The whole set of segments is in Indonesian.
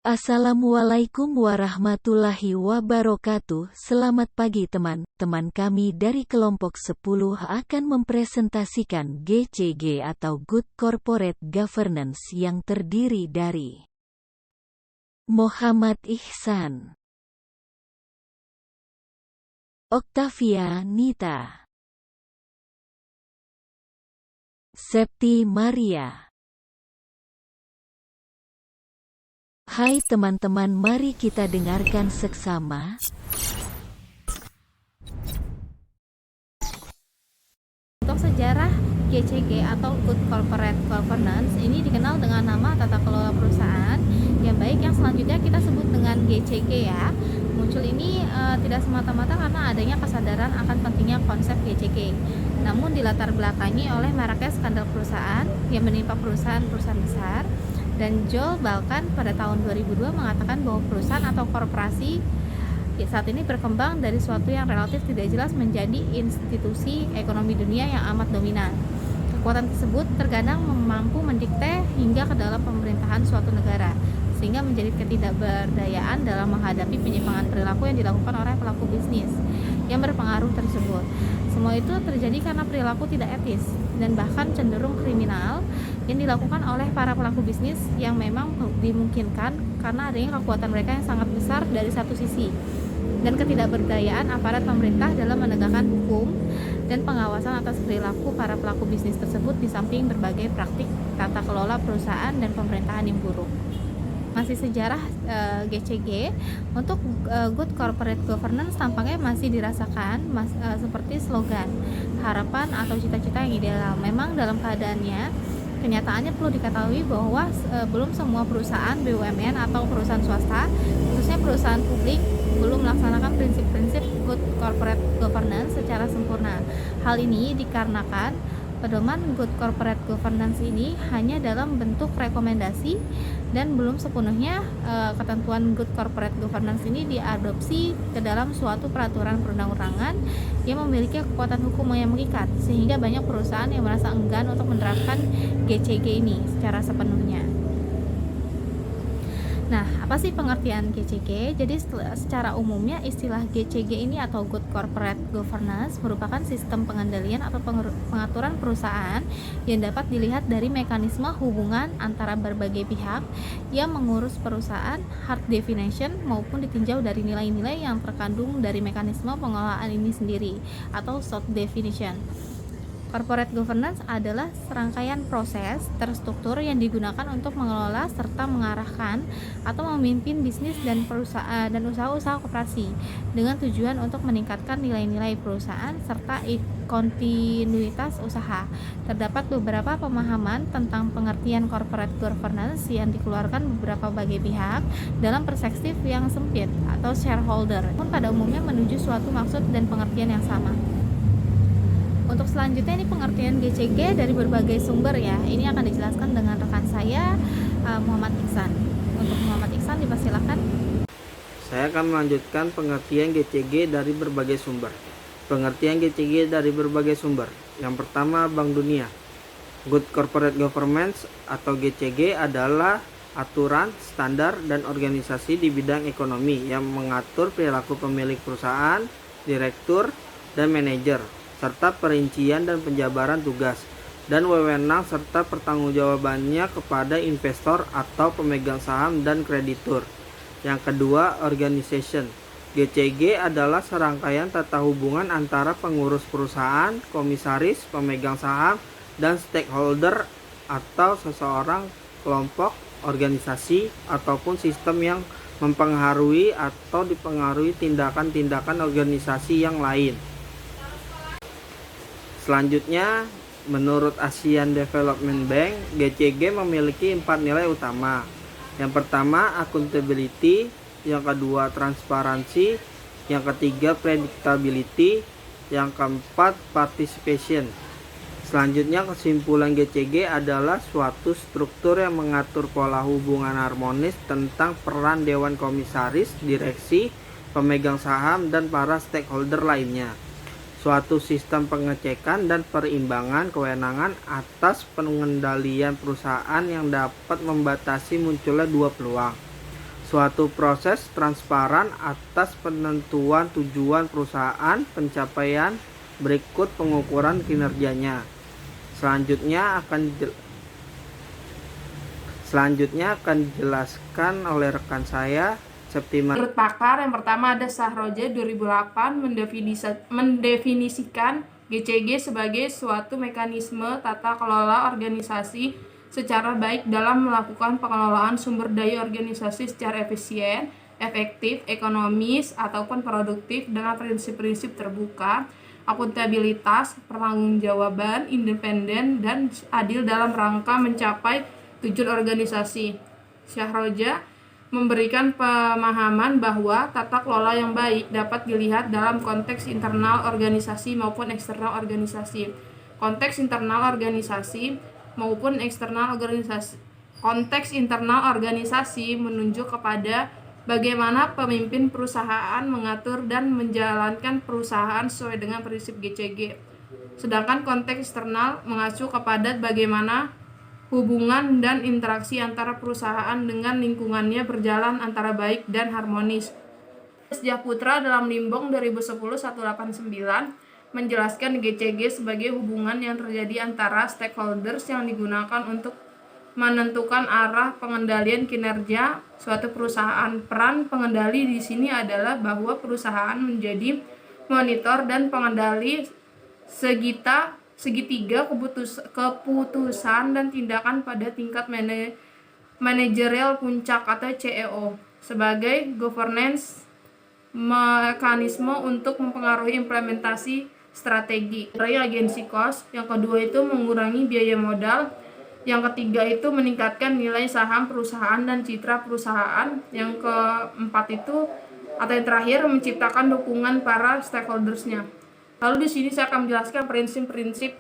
Assalamualaikum warahmatullahi wabarakatuh. Selamat pagi teman-teman, kami dari kelompok 10 akan mempresentasikan GCG atau Good Corporate Governance yang terdiri dari Muhammad Ihsan, Octavia Nita, Septi Maria. Hai teman-teman, mari kita dengarkan seksama. Untuk sejarah GCG atau Good Corporate Governance ini dikenal dengan nama tata kelola perusahaan yang baik, yang selanjutnya kita sebut dengan GCG ya. Muncul ini tidak semata-mata karena adanya kesadaran akan pentingnya konsep GCG, namun dilatar belakangi oleh maraknya skandal perusahaan yang menimpa perusahaan-perusahaan besar. Dan Joel Balkan pada tahun 2002 mengatakan bahwa perusahaan atau korporasi saat ini berkembang dari suatu yang relatif tidak jelas menjadi institusi ekonomi dunia yang amat dominan. Kekuatan tersebut terkadang mampu mendikte hingga ke dalam pemerintahan suatu negara, sehingga menjadi ketidakberdayaan dalam menghadapi penyimpangan perilaku yang dilakukan oleh pelaku bisnis yang berpengaruh tersebut. Semua itu terjadi karena perilaku tidak etis dan bahkan cenderung kriminal yang dilakukan oleh para pelaku bisnis yang memang dimungkinkan karena adanya kekuatan mereka yang sangat besar dari satu sisi, dan ketidakberdayaan aparat pemerintah dalam menegakkan hukum dan pengawasan atas perilaku para pelaku bisnis tersebut, di samping berbagai praktik tata kelola perusahaan dan pemerintahan yang buruk. Masih sejarah GCG untuk Good Corporate Governance tampaknya masih dirasakan seperti slogan, harapan atau cita-cita yang ideal. Memang dalam kenyataannya perlu diketahui bahwa belum semua perusahaan BUMN atau perusahaan swasta, khususnya perusahaan publik, belum melaksanakan prinsip-prinsip Good Corporate Governance secara sempurna. Hal ini dikarenakan pedoman Good Corporate Governance ini hanya dalam bentuk rekomendasi dan belum sepenuhnya ketentuan Good Corporate Governance ini diadopsi ke dalam suatu peraturan perundang-undangan yang memiliki kekuatan hukum yang mengikat, sehingga banyak perusahaan yang merasa enggan untuk menerapkan GCG ini secara sepenuhnya. Nah, apa sih pengertian GCG? Jadi secara umumnya istilah GCG ini atau Good Corporate Governance merupakan sistem pengendalian atau pengaturan perusahaan yang dapat dilihat dari mekanisme hubungan antara berbagai pihak yang mengurus perusahaan, hard definition, maupun ditinjau dari nilai-nilai yang terkandung dari mekanisme pengelolaan ini sendiri atau soft definition. Corporate governance adalah serangkaian proses terstruktur yang digunakan untuk mengelola serta mengarahkan atau memimpin bisnis dan perusahaan dan usaha-usaha koperasi dengan tujuan untuk meningkatkan nilai-nilai perusahaan serta kontinuitas usaha. Terdapat beberapa pemahaman tentang pengertian corporate governance yang dikeluarkan beberapa bagai pihak dalam perspektif yang sempit atau shareholder, pun pada umumnya menuju suatu maksud dan pengertian yang sama. Untuk selanjutnya ini pengertian GCG dari berbagai sumber ya. Ini akan dijelaskan dengan rekan saya Muhammad Ihsan. Untuk Muhammad Ihsan dipersilakan. Saya akan melanjutkan pengertian GCG dari berbagai sumber. Pengertian GCG dari berbagai sumber. Yang pertama, Bank Dunia. Good Corporate Governance atau GCG adalah aturan, standar, dan organisasi di bidang ekonomi yang mengatur perilaku pemilik perusahaan, direktur, dan manajer, serta perincian dan penjabaran tugas dan wewenang serta pertanggungjawabannya kepada investor atau pemegang saham dan kreditur. Yang kedua, organization. GCG adalah serangkaian tata hubungan antara pengurus perusahaan, komisaris, pemegang saham, dan stakeholder atau seseorang, kelompok, organisasi, ataupun sistem yang mempengaruhi atau dipengaruhi tindakan-tindakan organisasi yang lain. Selanjutnya, menurut Asian Development Bank, GCG memiliki 4 nilai utama. Yang pertama, accountability, yang kedua, transparansi, yang ketiga, predictability, yang keempat, participation. Selanjutnya, kesimpulan GCG adalah suatu struktur yang mengatur pola hubungan harmonis tentang peran dewan komisaris, direksi, pemegang saham, dan para stakeholder lainnya. Suatu sistem pengecekan dan perimbangan kewenangan atas pengendalian perusahaan yang dapat membatasi munculnya dua peluang. Suatu proses transparan atas penentuan tujuan perusahaan, pencapaian berikut pengukuran kinerjanya. Selanjutnya akan dijelaskan oleh rekan saya, Septiman. Menurut pakar, yang pertama ada Shahroja 2008 mendefinisikan GCG sebagai suatu mekanisme tata kelola organisasi secara baik dalam melakukan pengelolaan sumber daya organisasi secara efisien, efektif, ekonomis, ataupun produktif dengan prinsip-prinsip terbuka, akuntabilitas, pertanggungjawaban, independen, dan adil dalam rangka mencapai tujuan organisasi. Shahroja memberikan pemahaman bahwa tata kelola yang baik dapat dilihat dalam konteks internal organisasi maupun eksternal organisasi. Konteks internal organisasi maupun eksternal organisasi. Konteks internal organisasi menunjuk kepada bagaimana pemimpin perusahaan mengatur dan menjalankan perusahaan sesuai dengan prinsip GCG. Sedangkan konteks eksternal mengacu kepada bagaimana hubungan dan interaksi antara perusahaan dengan lingkungannya berjalan antara baik dan harmonis. Sejaputra dalam Limbong 2010-189 menjelaskan GCG sebagai hubungan yang terjadi antara stakeholders yang digunakan untuk menentukan arah pengendalian kinerja suatu perusahaan. Peran pengendali di sini adalah bahwa perusahaan menjadi monitor dan pengendali segitiga keputusan dan tindakan pada tingkat manajerial puncak atau CEO sebagai governance mekanisme untuk mempengaruhi implementasi strategi. Agensi cost, yang kedua itu mengurangi biaya modal, yang ketiga itu meningkatkan nilai saham perusahaan dan citra perusahaan, yang keempat itu atau yang terakhir menciptakan dukungan para stakeholdersnya. Lalu di sini saya akan menjelaskan prinsip-prinsip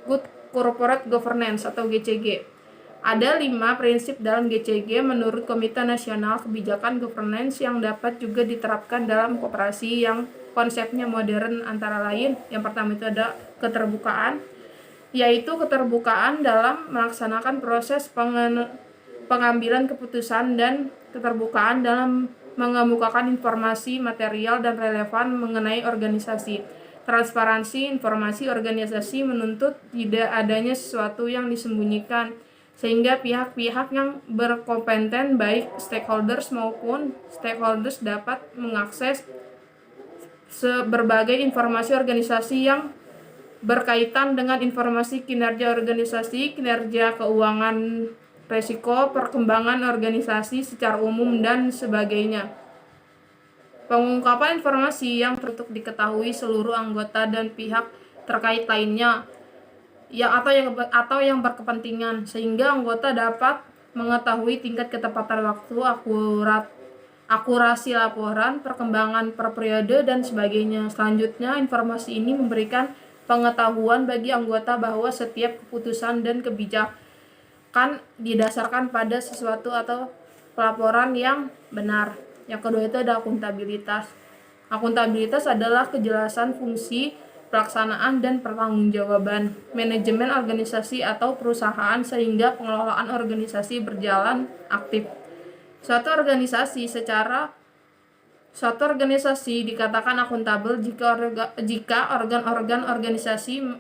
Good Corporate Governance atau GCG. Ada 5 prinsip dalam GCG menurut Komite Nasional Kebijakan Governance yang dapat juga diterapkan dalam koperasi yang konsepnya modern, antara lain yang pertama itu ada keterbukaan, yaitu keterbukaan dalam melaksanakan proses pengambilan keputusan dan keterbukaan dalam mengemukakan informasi material dan relevan mengenai organisasi. Transparansi informasi organisasi menuntut tidak adanya sesuatu yang disembunyikan, sehingga pihak-pihak yang berkompeten baik stakeholders maupun stakeholders dapat mengakses berbagai informasi organisasi yang berkaitan dengan informasi kinerja organisasi, kinerja keuangan, resiko, perkembangan organisasi secara umum, dan sebagainya. Pengungkapan informasi yang untuk diketahui seluruh anggota dan pihak terkait lainnya atau yang berkepentingan, sehingga anggota dapat mengetahui tingkat ketepatan waktu, akurasi laporan, perkembangan per periode, dan sebagainya. Selanjutnya, informasi ini memberikan pengetahuan bagi anggota bahwa setiap keputusan dan kebijakan didasarkan pada sesuatu atau pelaporan yang benar. Yang kedua itu ada akuntabilitas. Akuntabilitas adalah kejelasan fungsi, pelaksanaan, dan pertanggungjawaban manajemen organisasi atau perusahaan sehingga pengelolaan organisasi berjalan aktif. Suatu organisasi dikatakan akuntabel jika organ-organ organisasi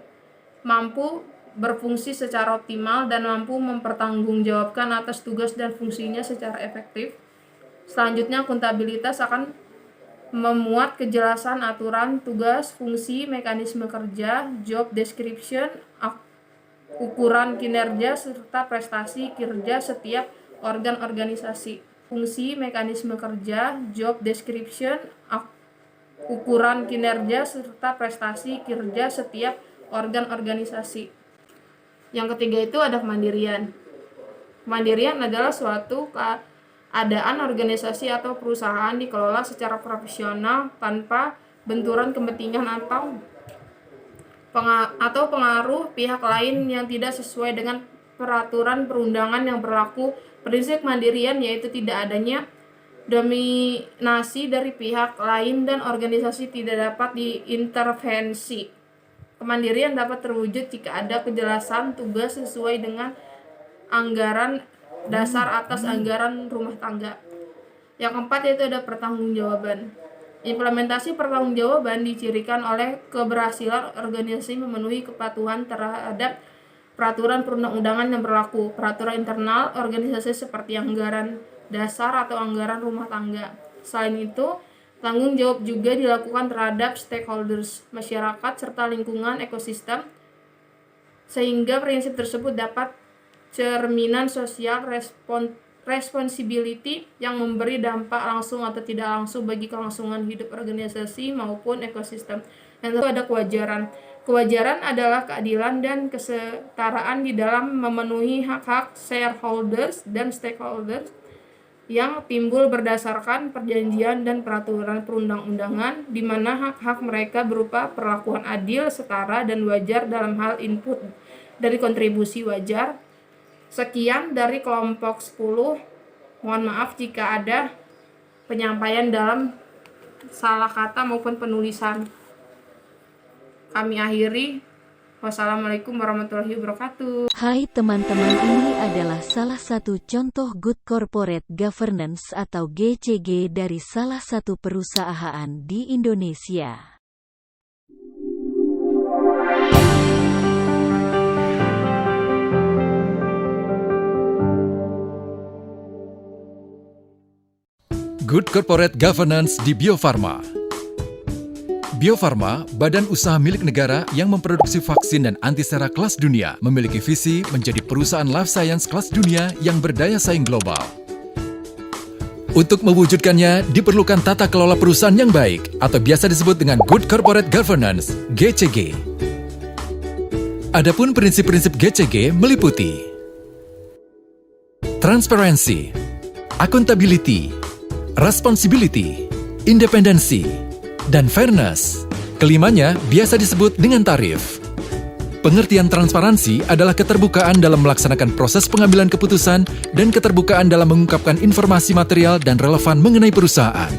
mampu berfungsi secara optimal dan mampu mempertanggungjawabkan atas tugas dan fungsinya secara efektif. Selanjutnya, akuntabilitas akan memuat kejelasan aturan, tugas, fungsi, mekanisme kerja, job description, ukuran kinerja, serta prestasi kerja setiap organ organisasi. Fungsi, mekanisme kerja, job description, ukuran kinerja, serta prestasi kerja setiap organ organisasi. Yang ketiga itu ada kemandirian. Kemandirian adalah suatu keadaan organisasi atau perusahaan dikelola secara profesional tanpa benturan kepentingan atau pengaruh pihak lain yang tidak sesuai dengan peraturan perundangan yang berlaku. Prinsip kemandirian yaitu tidak adanya dominasi dari pihak lain dan organisasi tidak dapat diintervensi. Kemandirian dapat terwujud jika ada kejelasan tugas sesuai dengan anggaran dasar atas anggaran rumah tangga. Yang keempat yaitu ada pertanggungjawaban. Implementasi pertanggungjawaban dicirikan oleh keberhasilan organisasi memenuhi kepatuhan terhadap peraturan perundang-undangan yang berlaku, peraturan internal organisasi seperti anggaran dasar atau anggaran rumah tangga. Selain itu, tanggung jawab juga dilakukan terhadap stakeholders, masyarakat, serta lingkungan ekosistem, sehingga prinsip tersebut dapat cerminan sosial responsibility yang memberi dampak langsung atau tidak langsung bagi kelangsungan hidup organisasi maupun ekosistem. Dan itu ada kewajaran. Kewajaran adalah keadilan dan kesetaraan di dalam memenuhi hak-hak shareholders dan stakeholders yang timbul berdasarkan perjanjian dan peraturan perundang-undangan, di mana hak-hak mereka berupa perlakuan adil, setara, dan wajar dalam hal input dari kontribusi wajar. Sekian dari kelompok 10. Mohon maaf jika ada penyampaian dalam salah kata maupun penulisan. Kami akhiri. Wassalamualaikum warahmatullahi wabarakatuh. Hai teman-teman, ini adalah salah satu contoh Good Corporate Governance atau GCG dari salah satu perusahaan di Indonesia. Good Corporate Governance di Bio Farma. Bio Farma, badan usaha milik negara yang memproduksi vaksin dan antisera kelas dunia, memiliki visi menjadi perusahaan life science kelas dunia yang berdaya saing global. Untuk mewujudkannya, diperlukan tata kelola perusahaan yang baik, atau biasa disebut dengan Good Corporate Governance, GCG. Adapun prinsip-prinsip GCG meliputi transparency, accountability, responsibility, independensi, dan fairness. Kelimanya biasa disebut dengan tarif. Pengertian transparansi adalah keterbukaan dalam melaksanakan proses pengambilan keputusan dan keterbukaan dalam mengungkapkan informasi material dan relevan mengenai perusahaan.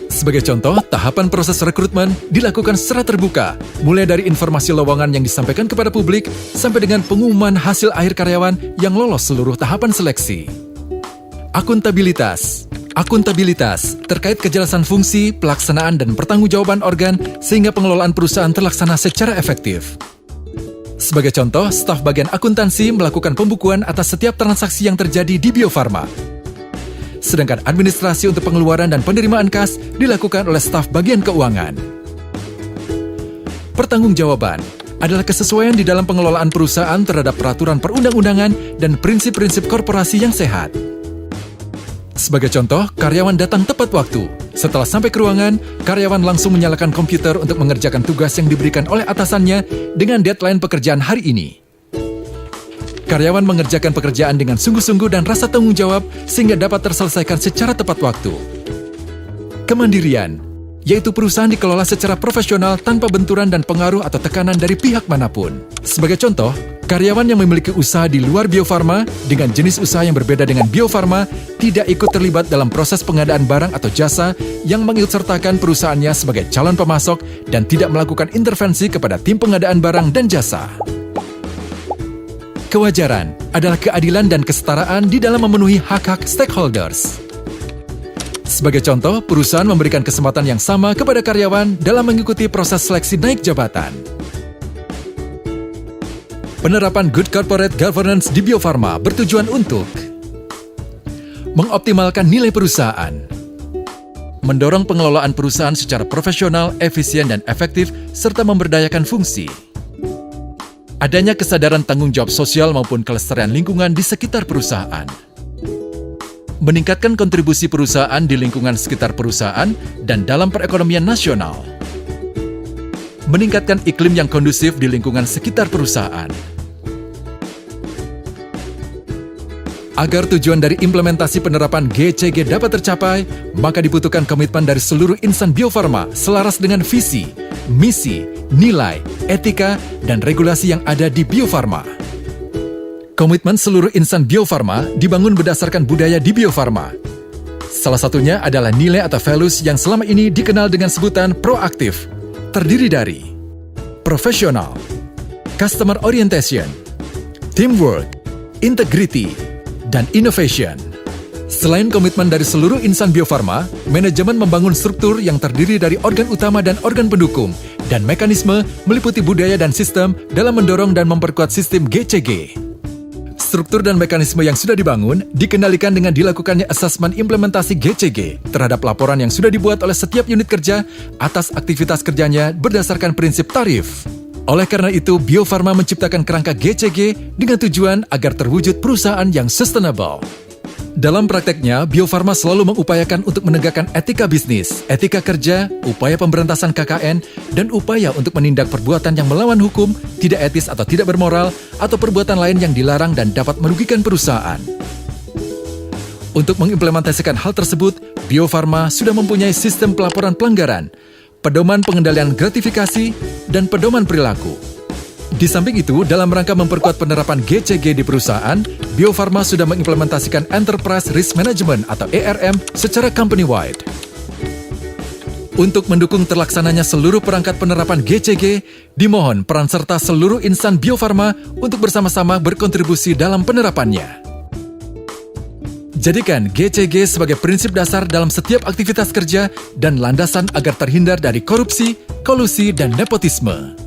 Sebagai contoh, tahapan proses rekrutmen dilakukan secara terbuka, mulai dari informasi lowongan yang disampaikan kepada publik sampai dengan pengumuman hasil akhir karyawan yang lolos seluruh tahapan seleksi. Akuntabilitas terkait kejelasan fungsi, pelaksanaan, dan pertanggungjawaban organ sehingga pengelolaan perusahaan terlaksana secara efektif. Sebagai contoh, staf bagian akuntansi melakukan pembukuan atas setiap transaksi yang terjadi di Bio Farma. Sedangkan administrasi untuk pengeluaran dan penerimaan kas dilakukan oleh staf bagian keuangan. Pertanggungjawaban adalah kesesuaian di dalam pengelolaan perusahaan terhadap peraturan perundang-undangan dan prinsip-prinsip korporasi yang sehat. Sebagai contoh, karyawan datang tepat waktu. Setelah sampai ke ruangan, karyawan langsung menyalakan komputer untuk mengerjakan tugas yang diberikan oleh atasannya dengan deadline pekerjaan hari ini. Karyawan mengerjakan pekerjaan dengan sungguh-sungguh dan rasa tanggung jawab sehingga dapat terselesaikan secara tepat waktu. Kemandirian, yaitu perusahaan dikelola secara profesional tanpa benturan dan pengaruh atau tekanan dari pihak manapun. Sebagai contoh, karyawan yang memiliki usaha di luar Bio Farma dengan jenis usaha yang berbeda dengan Bio Farma tidak ikut terlibat dalam proses pengadaan barang atau jasa yang mengikutsertakan perusahaannya sebagai calon pemasok dan tidak melakukan intervensi kepada tim pengadaan barang dan jasa. Kewajaran adalah keadilan dan kesetaraan di dalam memenuhi hak-hak stakeholders. Sebagai contoh, perusahaan memberikan kesempatan yang sama kepada karyawan dalam mengikuti proses seleksi naik jabatan. Penerapan Good Corporate Governance di Bio Farma bertujuan untuk mengoptimalkan nilai perusahaan, mendorong pengelolaan perusahaan secara profesional, efisien, dan efektif, serta memberdayakan fungsi. Adanya kesadaran tanggung jawab sosial maupun kelestarian lingkungan di sekitar perusahaan. Meningkatkan kontribusi perusahaan di lingkungan sekitar perusahaan dan dalam perekonomian nasional. Meningkatkan iklim yang kondusif di lingkungan sekitar perusahaan. Agar tujuan dari implementasi penerapan GCG dapat tercapai, maka dibutuhkan komitmen dari seluruh insan Bio Farma selaras dengan visi, misi, nilai, etika, dan regulasi yang ada di Bio Farma. Komitmen seluruh insan Bio Farma dibangun berdasarkan budaya di Bio Farma. Salah satunya adalah nilai atau values yang selama ini dikenal dengan sebutan proaktif, terdiri dari profesional, customer orientation, teamwork, integrity, dan innovation. Selain komitmen dari seluruh insan Bio Farma, manajemen membangun struktur yang terdiri dari organ utama dan organ pendukung, dan mekanisme meliputi budaya dan sistem dalam mendorong dan memperkuat sistem GCG. Struktur dan mekanisme yang sudah dibangun dikendalikan dengan dilakukannya asesmen implementasi GCG terhadap laporan yang sudah dibuat oleh setiap unit kerja atas aktivitas kerjanya berdasarkan prinsip tarif. Oleh karena itu, Bio Farma menciptakan kerangka GCG dengan tujuan agar terwujud perusahaan yang sustainable. Dalam prakteknya, Bio Farma selalu mengupayakan untuk menegakkan etika bisnis, etika kerja, upaya pemberantasan KKN, dan upaya untuk menindak perbuatan yang melawan hukum, tidak etis atau tidak bermoral, atau perbuatan lain yang dilarang dan dapat merugikan perusahaan. Untuk mengimplementasikan hal tersebut, Bio Farma sudah mempunyai sistem pelaporan pelanggaran, pedoman pengendalian gratifikasi, dan pedoman perilaku. Di samping itu, dalam rangka memperkuat penerapan GCG di perusahaan, Bio Farma sudah mengimplementasikan Enterprise Risk Management atau ERM secara company-wide. Untuk mendukung terlaksananya seluruh perangkat penerapan GCG, dimohon peran serta seluruh insan Bio Farma untuk bersama-sama berkontribusi dalam penerapannya. Jadikan GCG sebagai prinsip dasar dalam setiap aktivitas kerja dan landasan agar terhindar dari korupsi, kolusi, dan nepotisme.